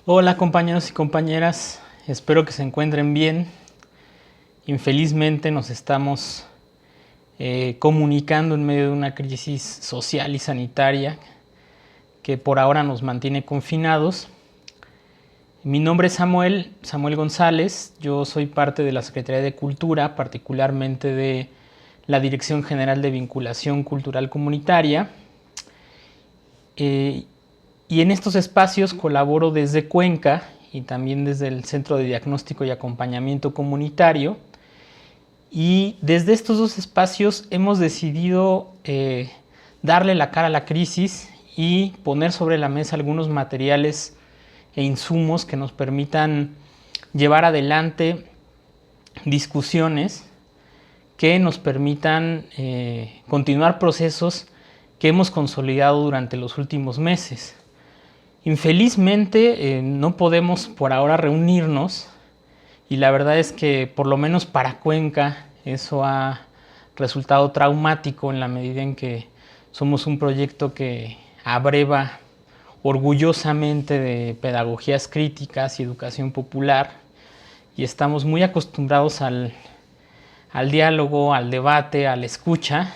Hola compañeros y compañeras, espero que se encuentren bien. Infelizmente nos estamos comunicando en medio de una crisis social y sanitaria que por ahora nos mantiene confinados. Mi nombre es Samuel González, yo soy parte de la Secretaría de Cultura, particularmente de la Dirección General de Vinculación Cultural Comunitaria. Y en estos espacios colaboro desde Cuenca y también desde el Centro de Diagnóstico y Acompañamiento Comunitario. Y desde estos dos espacios hemos decidido darle la cara a la crisis y poner sobre la mesa algunos materiales e insumos que nos permitan llevar adelante discusiones que nos permitan continuar procesos que hemos consolidado durante los últimos meses. Infelizmente no podemos por ahora reunirnos y la verdad es que por lo menos para Cuenca eso ha resultado traumático en la medida en que somos un proyecto que abreva orgullosamente de pedagogías críticas y educación popular y estamos muy acostumbrados al diálogo, al debate, a la escucha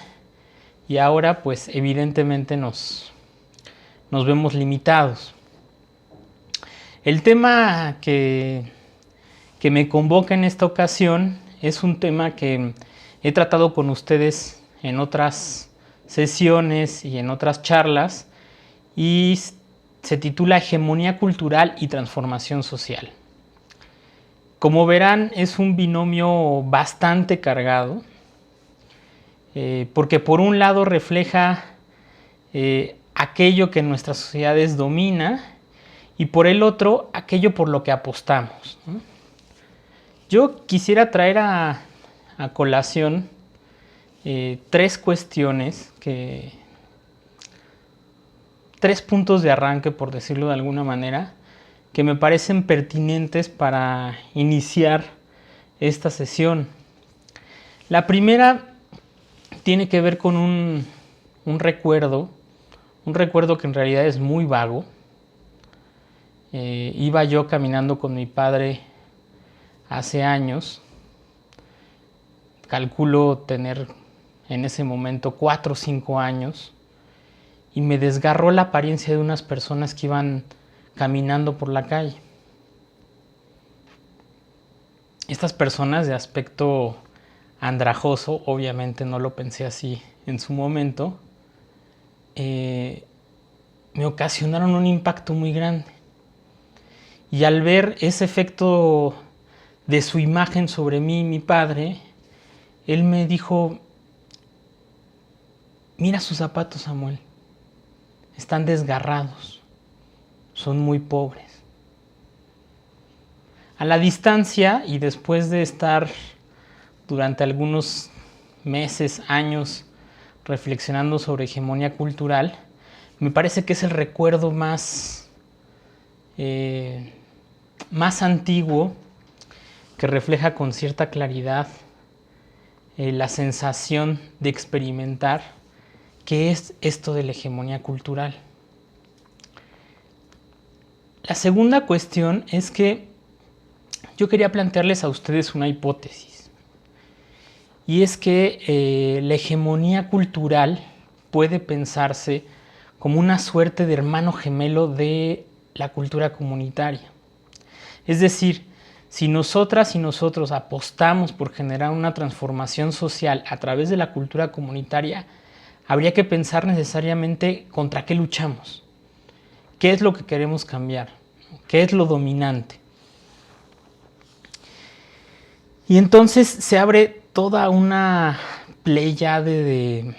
y ahora pues evidentemente nos vemos limitados. El tema que me convoca en esta ocasión es un tema que he tratado con ustedes en otras sesiones y en otras charlas y se titula Hegemonía cultural y transformación social. Como verán, es un binomio bastante cargado porque por un lado refleja aquello que en nuestras sociedades domina y por el otro, aquello por lo que apostamos, ¿no? Yo quisiera traer a colación tres cuestiones, tres puntos de arranque, por decirlo de alguna manera, que me parecen pertinentes para iniciar esta sesión. La primera tiene que ver con un recuerdo que en realidad es muy vago. Iba yo caminando con mi padre hace años, calculo tener en ese momento 4 o 5 años, y me desgarró la apariencia de unas personas que iban caminando por la calle. Estas personas de aspecto andrajoso, obviamente no lo pensé así en su momento, me ocasionaron un impacto muy grande. Y al ver ese efecto de su imagen sobre mí, mi padre, él me dijo: mira sus zapatos, Samuel, están desgarrados, son muy pobres. A la distancia y después de estar durante algunos meses, años, reflexionando sobre hegemonía cultural, me parece que es el recuerdo más antiguo que refleja con cierta claridad la sensación de experimentar qué es esto de la hegemonía cultural. La segunda cuestión es que yo quería plantearles a ustedes una hipótesis, y es que la hegemonía cultural puede pensarse como una suerte de hermano gemelo de la cultura comunitaria. Es decir, si nosotras y nosotros apostamos por generar una transformación social a través de la cultura comunitaria, habría que pensar necesariamente contra qué luchamos, qué es lo que queremos cambiar, qué es lo dominante. Y entonces se abre toda una pléyade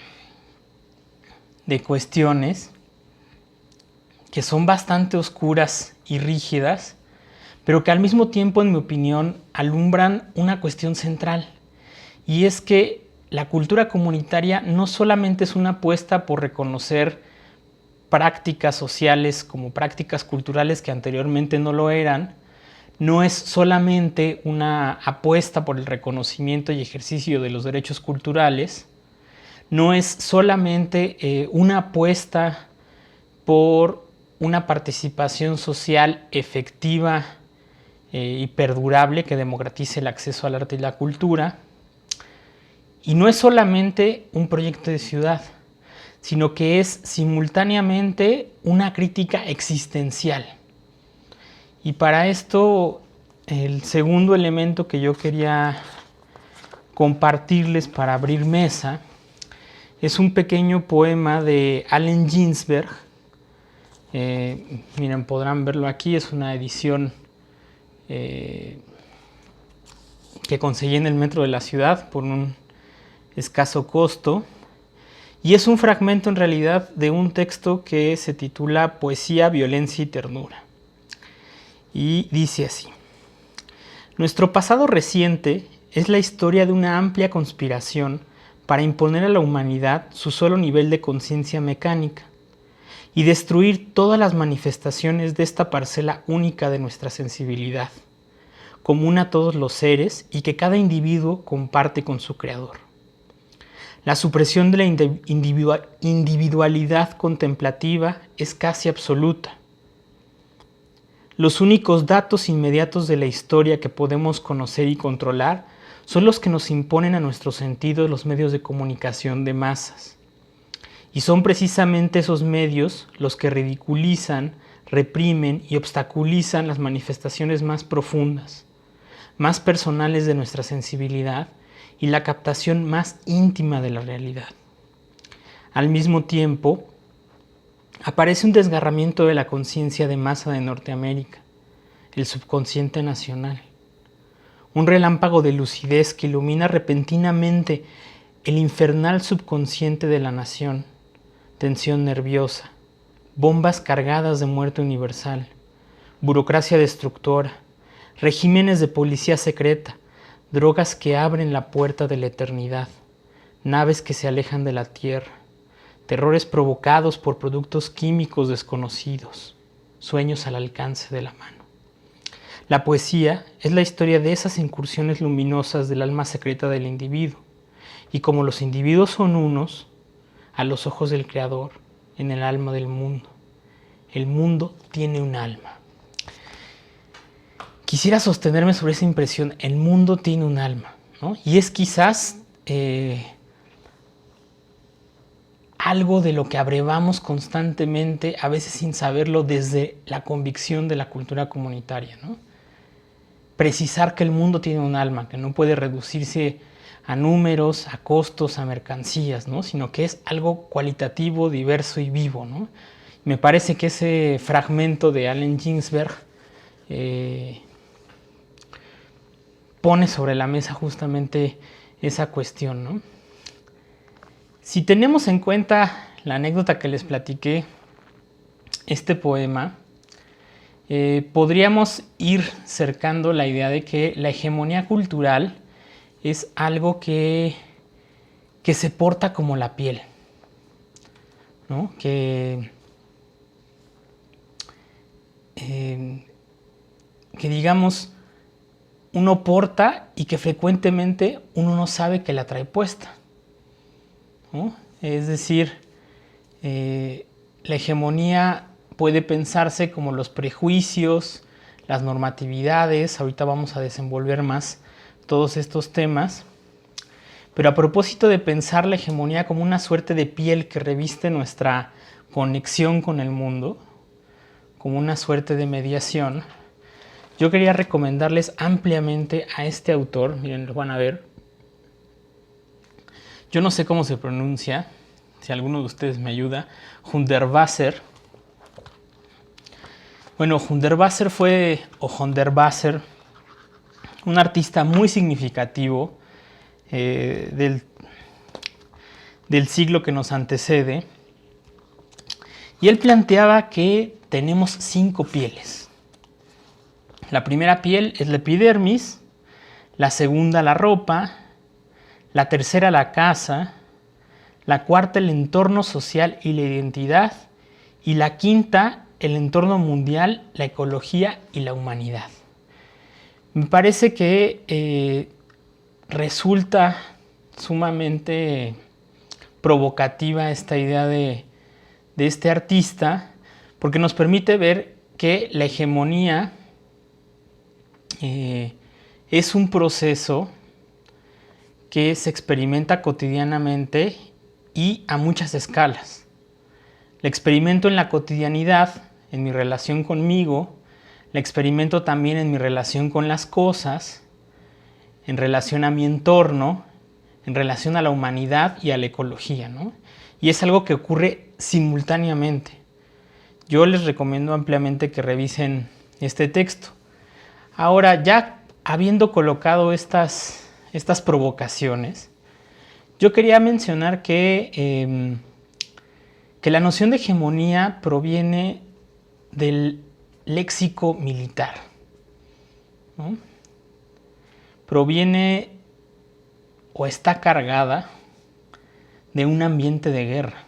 de cuestiones que son bastante oscuras y rígidas, pero que al mismo tiempo, en mi opinión, alumbran una cuestión central, y es que la cultura comunitaria no solamente es una apuesta por reconocer prácticas sociales como prácticas culturales que anteriormente no lo eran, no es solamente una apuesta por el reconocimiento y ejercicio de los derechos culturales, no es solamente una apuesta por una participación social efectiva y perdurable que democratice el acceso al arte y la cultura. Y no es solamente un proyecto de ciudad, sino que es simultáneamente una crítica existencial. Y para esto, el segundo elemento que yo quería compartirles para abrir mesa es un pequeño poema de Allen Ginsberg. Miren, podrán verlo aquí, es una edición que conseguí en el metro de la ciudad por un escaso costo. Y es un fragmento en realidad de un texto que se titula Poesía, Violencia y Ternura. Y dice así: nuestro pasado reciente es la historia de una amplia conspiración para imponer a la humanidad su solo nivel de conciencia mecánica y destruir todas las manifestaciones de esta parcela única de nuestra sensibilidad, común a todos los seres y que cada individuo comparte con su creador. La supresión de la individualidad contemplativa es casi absoluta. Los únicos datos inmediatos de la historia que podemos conocer y controlar son los que nos imponen a nuestros sentidos los medios de comunicación de masas. Y son precisamente esos medios los que ridiculizan, reprimen y obstaculizan las manifestaciones más profundas, más personales de nuestra sensibilidad y la captación más íntima de la realidad. Al mismo tiempo, aparece un desgarramiento de la conciencia de masa de Norteamérica, el subconsciente nacional. Un relámpago de lucidez que ilumina repentinamente el infernal subconsciente de la nación, tensión nerviosa, bombas cargadas de muerte universal, burocracia destructora, regímenes de policía secreta, drogas que abren la puerta de la eternidad, naves que se alejan de la tierra, terrores provocados por productos químicos desconocidos, sueños al alcance de la mano. La poesía es la historia de esas incursiones luminosas del alma secreta del individuo, y como los individuos son unos, a los ojos del Creador, en el alma del mundo. El mundo tiene un alma. Quisiera sostenerme sobre esa impresión, el mundo tiene un alma, ¿no? Y es quizás algo de lo que abrevamos constantemente, a veces sin saberlo, desde la convicción de la cultura comunitaria, ¿no? Precisar que el mundo tiene un alma, que no puede reducirse a números, a costos, a mercancías, ¿no? Sino que es algo cualitativo, diverso y vivo, ¿no? Me parece que ese fragmento de Allen Ginsberg pone sobre la mesa justamente esa cuestión, ¿no? Si tenemos en cuenta la anécdota que les platiqué, este poema, podríamos ir cercando la idea de que la hegemonía cultural es algo que se porta como la piel, ¿no? Que digamos, uno porta y que frecuentemente uno no sabe que la trae puesta, ¿no? Es decir, la hegemonía puede pensarse como los prejuicios, las normatividades. Ahorita vamos a desenvolver más todos estos temas. Pero a propósito de pensar la hegemonía como una suerte de piel que reviste nuestra conexión con el mundo, como una suerte de mediación, yo quería recomendarles ampliamente a este autor. Miren, lo van a ver. Yo no sé cómo se pronuncia, si alguno de ustedes me ayuda. Hundertwasser. Bueno, Hundertwasser un artista muy significativo del siglo que nos antecede. Y él planteaba que tenemos 5 pieles. La primera piel es la epidermis, la segunda la ropa, la tercera la casa, la cuarta el entorno social y la identidad, y la quinta el entorno mundial, la ecología y la humanidad. Me parece que resulta sumamente provocativa esta idea de este artista, porque nos permite ver que la hegemonía es un proceso que se experimenta cotidianamente y a muchas escalas. La experimento en la cotidianidad, en mi relación conmigo, la experimento también en mi relación con las cosas, en relación a mi entorno, en relación a la humanidad y a la ecología, ¿no? Y es algo que ocurre simultáneamente. Yo les recomiendo ampliamente que revisen este texto. Ahora, ya habiendo colocado estas provocaciones, yo quería mencionar que la noción de hegemonía proviene del léxico militar, ¿no? Proviene o está cargada de un ambiente de guerra.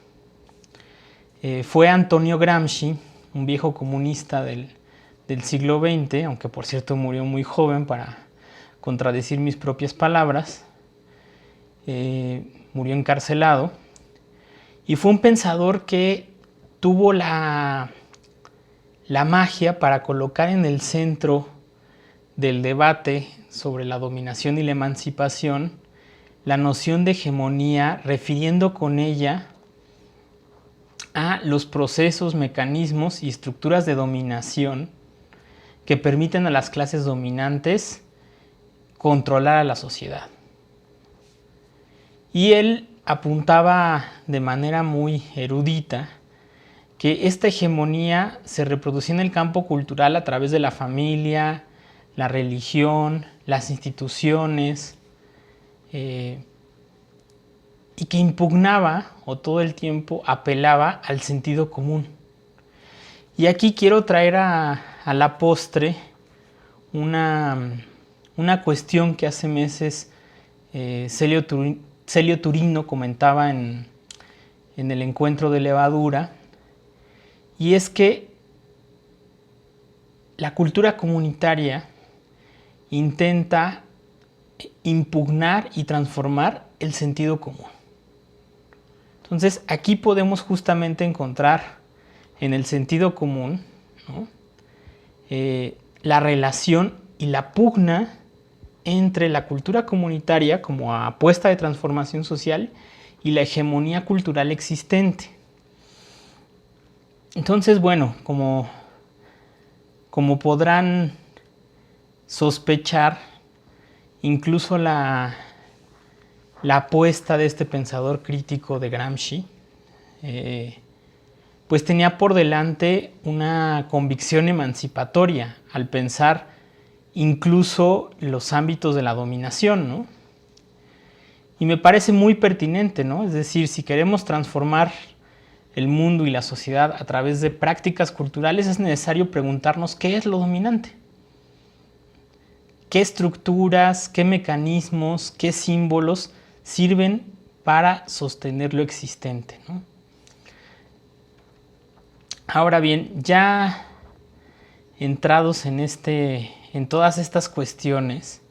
Fue Antonio Gramsci, un viejo comunista del siglo XX, aunque por cierto murió muy joven para contradecir mis propias palabras, murió encarcelado, y fue un pensador que tuvo la magia para colocar en el centro del debate sobre la dominación y la emancipación la noción de hegemonía, refiriendo con ella a los procesos, mecanismos y estructuras de dominación que permiten a las clases dominantes controlar a la sociedad. Y él apuntaba de manera muy erudita que esta hegemonía se reproducía en el campo cultural a través de la familia, la religión, las instituciones, y que impugnaba o todo el tiempo apelaba al sentido común. Y aquí quiero traer a la postre una cuestión que hace meses Celio Turino comentaba en el encuentro de levadura, y es que la cultura comunitaria intenta impugnar y transformar el sentido común. Entonces aquí podemos justamente encontrar en el sentido común, ¿no?, la relación y la pugna entre la cultura comunitaria como apuesta de transformación social y la hegemonía cultural existente. Entonces, bueno, como podrán sospechar, incluso la apuesta de este pensador crítico de Gramsci, pues tenía por delante una convicción emancipatoria al pensar incluso los ámbitos de la dominación, ¿no? Y me parece muy pertinente, ¿no? Es decir, si queremos transformar el mundo y la sociedad a través de prácticas culturales, es necesario preguntarnos qué es lo dominante. ¿Qué estructuras, qué mecanismos, qué símbolos sirven para sostener lo existente, ¿no? Ahora bien, ya entrados en todas estas cuestiones,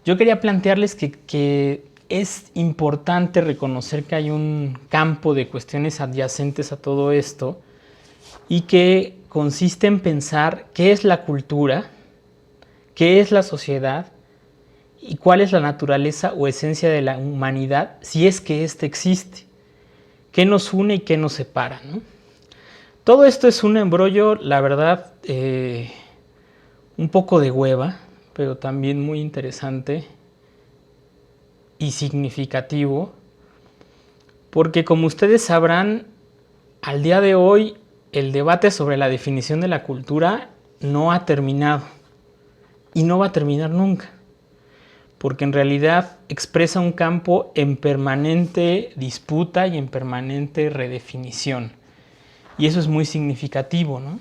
yo quería plantearles que es importante reconocer que hay un campo de cuestiones adyacentes a todo esto y que consiste en pensar qué es la cultura, qué es la sociedad y cuál es la naturaleza o esencia de la humanidad, si es que ésta existe, qué nos une y qué nos separa, ¿no? Todo esto es un embrollo, la verdad, un poco de hueva, pero también muy interesante y significativo, porque como ustedes sabrán, al día de hoy el debate sobre la definición de la cultura no ha terminado y no va a terminar nunca, porque en realidad expresa un campo en permanente disputa y en permanente redefinición, y eso es muy significativo, ¿no?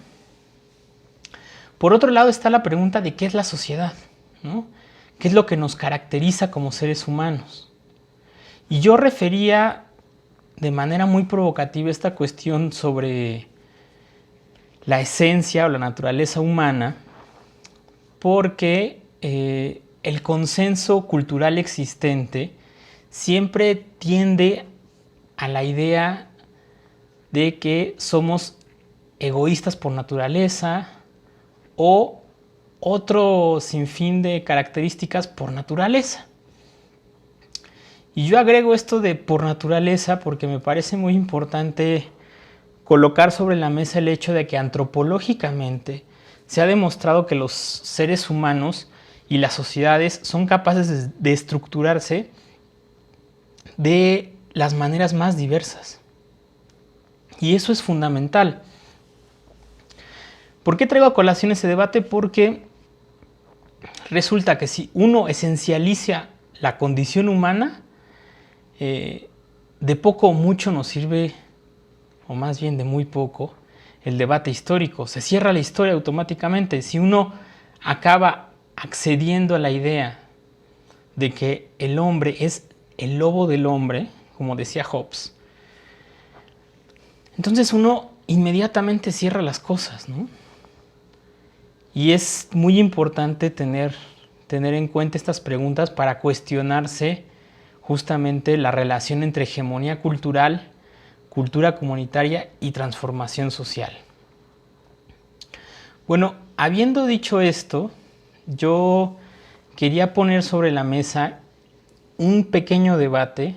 Por otro lado está la pregunta de qué es la sociedad, ¿no? ¿Qué es lo que nos caracteriza como seres humanos? Y yo refería de manera muy provocativa esta cuestión sobre la esencia o la naturaleza humana, porque el consenso cultural existente siempre tiende a la idea de que somos egoístas por naturaleza o otro sinfín de características por naturaleza. Y yo agrego esto de por naturaleza porque me parece muy importante colocar sobre la mesa el hecho de que antropológicamente se ha demostrado que los seres humanos y las sociedades son capaces de estructurarse de las maneras más diversas. Y eso es fundamental. ¿Por qué traigo a colación ese debate? Porque resulta que si uno esencializa la condición humana, de poco o mucho nos sirve, o más bien de muy poco, el debate histórico. Se cierra la historia automáticamente. Si uno acaba accediendo a la idea de que el hombre es el lobo del hombre, como decía Hobbes, entonces uno inmediatamente cierra las cosas, ¿no? Y es muy importante tener en cuenta estas preguntas para cuestionarse justamente la relación entre hegemonía cultural, cultura comunitaria y transformación social. Bueno, habiendo dicho esto, yo quería poner sobre la mesa un pequeño debate,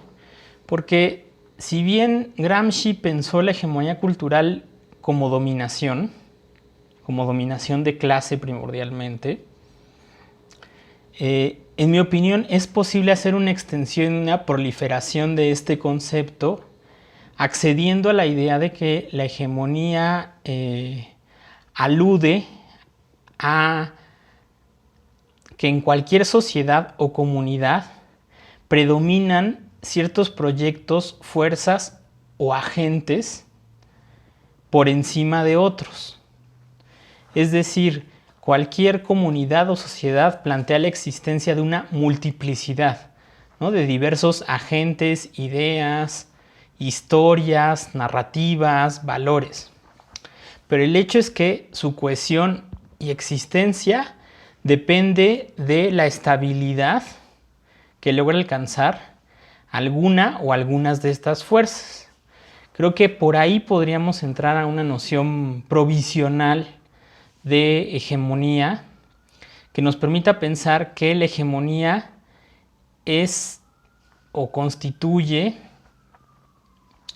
porque si bien Gramsci pensó la hegemonía cultural como dominación de clase primordialmente, en mi opinión es posible hacer una extensión y una proliferación de este concepto accediendo a la idea de que la hegemonía alude a que en cualquier sociedad o comunidad predominan ciertos proyectos, fuerzas o agentes por encima de otros. Es decir, cualquier comunidad o sociedad plantea la existencia de una multiplicidad, ¿no?, de diversos agentes, ideas, historias, narrativas, valores. Pero el hecho es que su cohesión y existencia depende de la estabilidad que logra alcanzar alguna o algunas de estas fuerzas. Creo que por ahí podríamos entrar a una noción provisional de hegemonía que nos permita pensar que la hegemonía es o constituye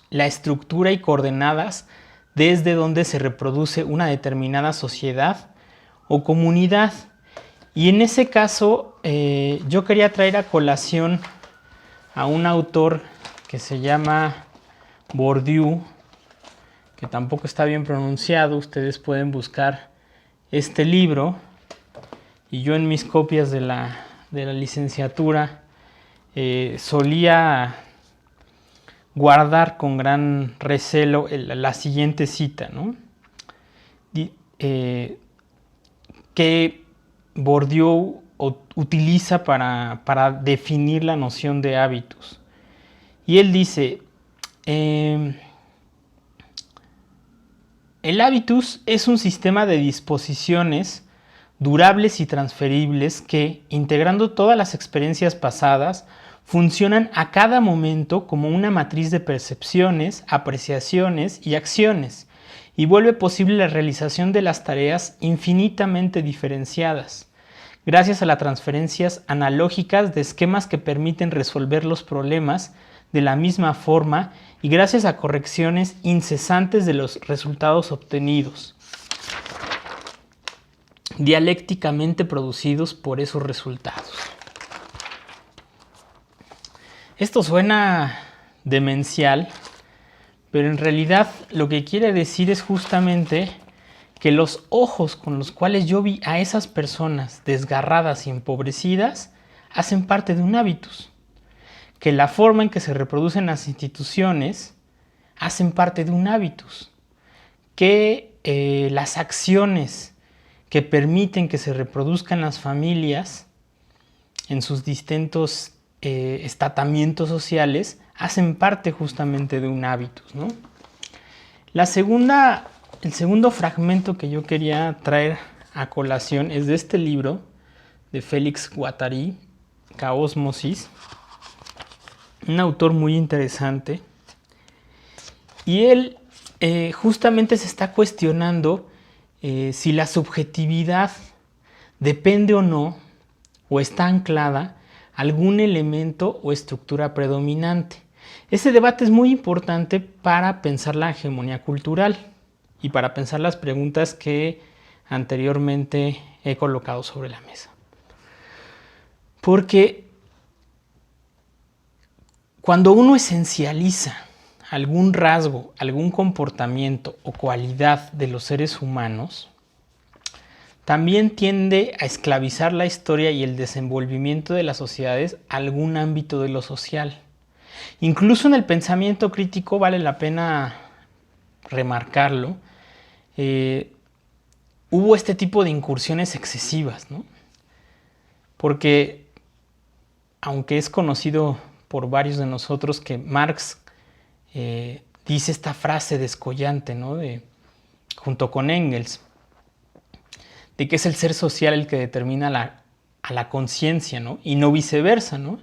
la estructura y coordenadas desde donde se reproduce una determinada sociedad o comunidad. Y en ese caso yo quería traer a colación a un autor que se llama Bourdieu, que tampoco está bien pronunciado. Ustedes pueden buscar este libro, y yo en mis copias de la licenciatura solía guardar con gran recelo la siguiente cita, ¿no?, que Bourdieu utiliza para definir la noción de hábitus. Y él dice, el hábitus es un sistema de disposiciones durables y transferibles que, integrando todas las experiencias pasadas, funcionan a cada momento como una matriz de percepciones, apreciaciones y acciones, y vuelve posible la realización de las tareas infinitamente diferenciadas, gracias a las transferencias analógicas de esquemas que permiten resolver los problemas de la misma forma y gracias a correcciones incesantes de los resultados obtenidos, dialécticamente producidos por esos resultados. Esto suena demencial, pero en realidad lo que quiere decir es justamente que los ojos con los cuales yo vi a esas personas desgarradas y empobrecidas hacen parte de un hábitus, que la forma en que se reproducen las instituciones hacen parte de un hábitus, que las acciones que permiten que se reproduzcan las familias en sus distintos estatamientos sociales hacen parte justamente de un hábitus, ¿no? El segundo fragmento que yo quería traer a colación es de este libro de Félix Guattari, Caosmosis, un autor muy interesante, y él justamente se está cuestionando si la subjetividad depende o no, o está anclada a algún elemento o estructura predominante. Ese debate es muy importante para pensar la hegemonía cultural y para pensar las preguntas que anteriormente he colocado sobre la mesa. Porque cuando uno esencializa algún rasgo, algún comportamiento o cualidad de los seres humanos, también tiende a esclavizar la historia y el desenvolvimiento de las sociedades a algún ámbito de lo social. Incluso en el pensamiento crítico vale la pena remarcarlo, hubo este tipo de incursiones excesivas, ¿no? Porque aunque es conocido por varios de nosotros que Marx dice esta frase descollante, ¿no? Junto con Engels, de que es el ser social el que determina a la conciencia, ¿no? Y no viceversa, ¿no?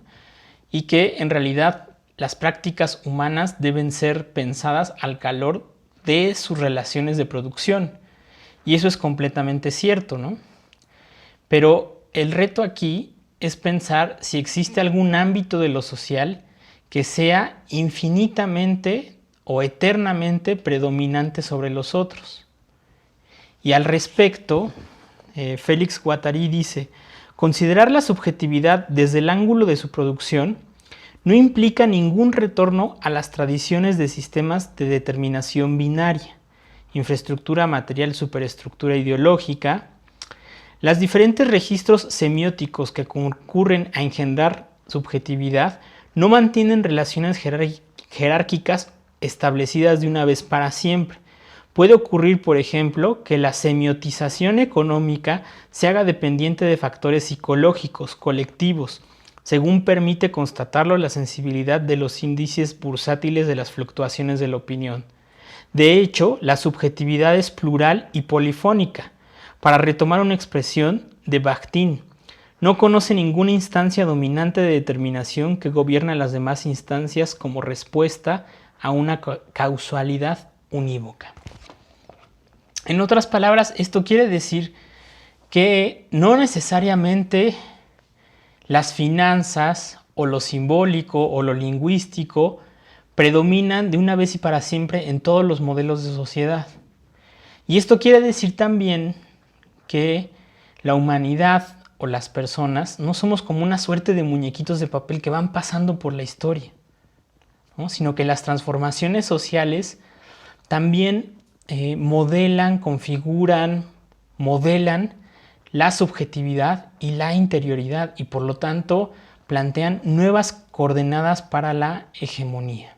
Y que en realidad las prácticas humanas deben ser pensadas al calor de sus relaciones de producción. Y eso es completamente cierto, ¿no? Pero el reto aquí es pensar si existe algún ámbito de lo social que sea infinitamente o eternamente predominante sobre los otros. Y al respecto, Félix Guattari dice: considerar la subjetividad desde el ángulo de su producción no implica ningún retorno a las tradiciones de sistemas de determinación binaria, infraestructura material, superestructura ideológica. Los diferentes registros semióticos que concurren a engendrar subjetividad no mantienen relaciones jerárquicas establecidas de una vez para siempre. Puede ocurrir, por ejemplo, que la semiotización económica se haga dependiente de factores psicológicos, colectivos, según permite constatarlo la sensibilidad de los índices bursátiles de las fluctuaciones de la opinión. De hecho, la subjetividad es plural y polifónica. Para retomar una expresión de Bakhtin, no conoce ninguna instancia dominante de determinación que gobierne a las demás instancias como respuesta a una causalidad unívoca. En otras palabras, esto quiere decir que no necesariamente las finanzas o lo simbólico o lo lingüístico predominan de una vez y para siempre en todos los modelos de sociedad. Y esto quiere decir también que la humanidad o las personas no somos como una suerte de muñequitos de papel que van pasando por la historia, ¿no? Sino que las transformaciones sociales también modelan, configuran, modelan la subjetividad y la interioridad y por lo tanto plantean nuevas coordenadas para la hegemonía.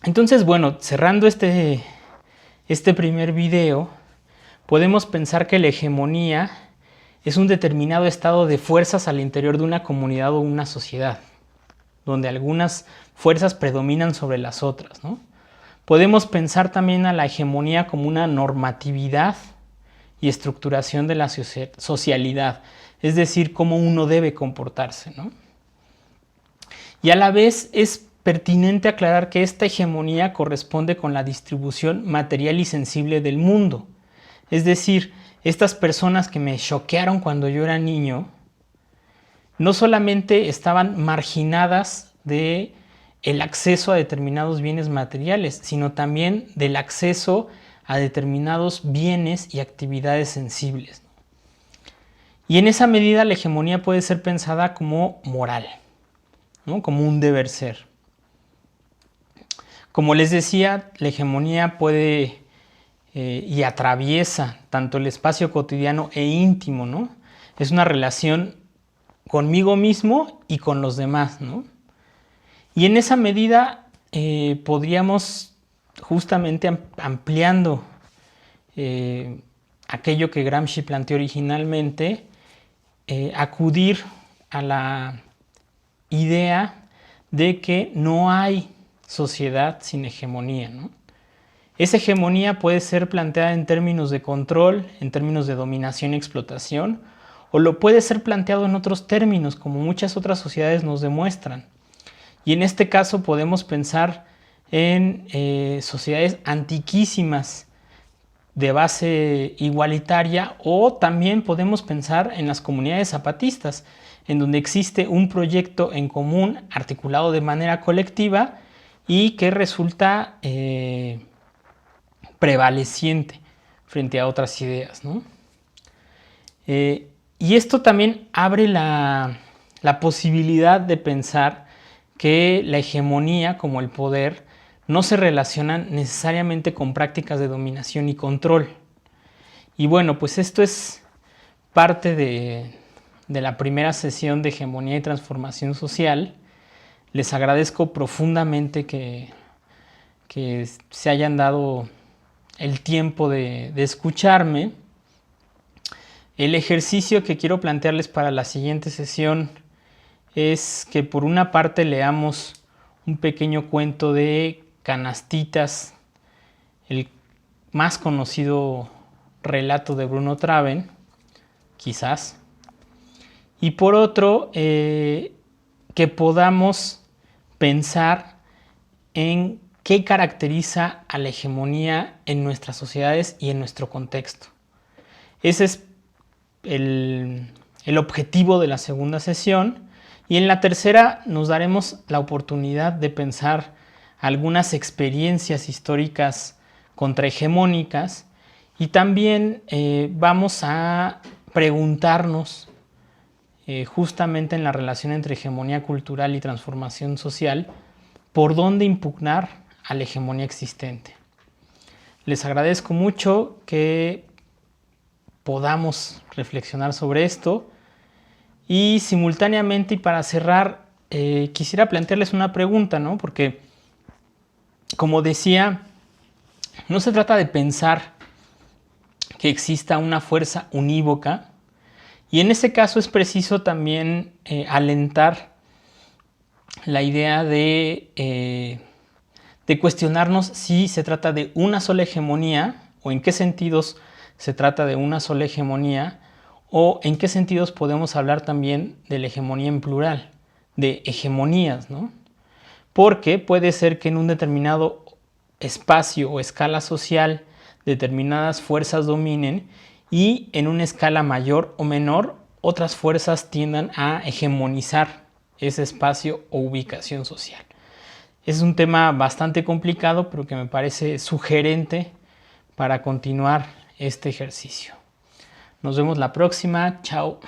Entonces, bueno, cerrando este primer video, podemos pensar que la hegemonía es un determinado estado de fuerzas al interior de una comunidad o una sociedad, donde algunas fuerzas predominan sobre las otras, ¿no? Podemos pensar también a la hegemonía como una normatividad y estructuración de la socialidad, es decir, cómo uno debe comportarse, ¿no? Y a la vez es pertinente aclarar que esta hegemonía corresponde con la distribución material y sensible del mundo. Es decir, estas personas que me choquearon cuando yo era niño, no solamente estaban marginadas de el acceso a determinados bienes materiales, sino también del acceso a determinados bienes y actividades sensibles. Y en esa medida la hegemonía puede ser pensada como moral, ¿no? Como un deber ser. Como les decía, la hegemonía puede y atraviesa tanto el espacio cotidiano e íntimo, ¿no? Es una relación conmigo mismo y con los demás, ¿no? Y en esa medida podríamos, justamente ampliando aquello que Gramsci planteó originalmente, acudir a la idea de que no hay sociedad sin hegemonía, ¿no? Esa hegemonía puede ser planteada en términos de control, en términos de dominación y explotación, o lo puede ser planteado en otros términos, como muchas otras sociedades nos demuestran. Y en este caso podemos pensar en sociedades antiquísimas de base igualitaria, o también podemos pensar en las comunidades zapatistas, en donde existe un proyecto en común articulado de manera colectiva y que resulta prevaleciente frente a otras ideas, ¿no? Y esto también abre la posibilidad de pensar que la hegemonía, como el poder, no se relacionan necesariamente con prácticas de dominación y control. Y bueno, pues esto es parte de la primera sesión de Hegemonía y Transformación Social. Les agradezco profundamente que se hayan dado el tiempo de escucharme. El ejercicio que quiero plantearles para la siguiente sesión es que por una parte leamos un pequeño cuento de Canastitas, el más conocido relato de Bruno Traven, quizás, y por otro, que podamos pensar en qué caracteriza a la hegemonía en nuestras sociedades y en nuestro contexto. Ese es el objetivo de la segunda sesión, y en la tercera nos daremos la oportunidad de pensar algunas experiencias históricas contrahegemónicas, y también vamos a preguntarnos justamente en la relación entre hegemonía cultural y transformación social, por dónde impugnar a la hegemonía existente. Les agradezco mucho que podamos reflexionar sobre esto, y simultáneamente, y para cerrar, quisiera plantearles una pregunta, ¿no? Porque, como decía, no se trata de pensar que exista una fuerza unívoca, y en ese caso es preciso también alentar la idea de cuestionarnos si se trata de una sola hegemonía, o en qué sentidos se trata de una sola hegemonía, o en qué sentidos podemos hablar también de la hegemonía en plural, de hegemonías, ¿no? Porque puede ser que en un determinado espacio o escala social determinadas fuerzas dominen, y en una escala mayor o menor otras fuerzas tiendan a hegemonizar ese espacio o ubicación social. Es un tema bastante complicado, pero que me parece sugerente para continuar este ejercicio. Nos vemos la próxima. Chao.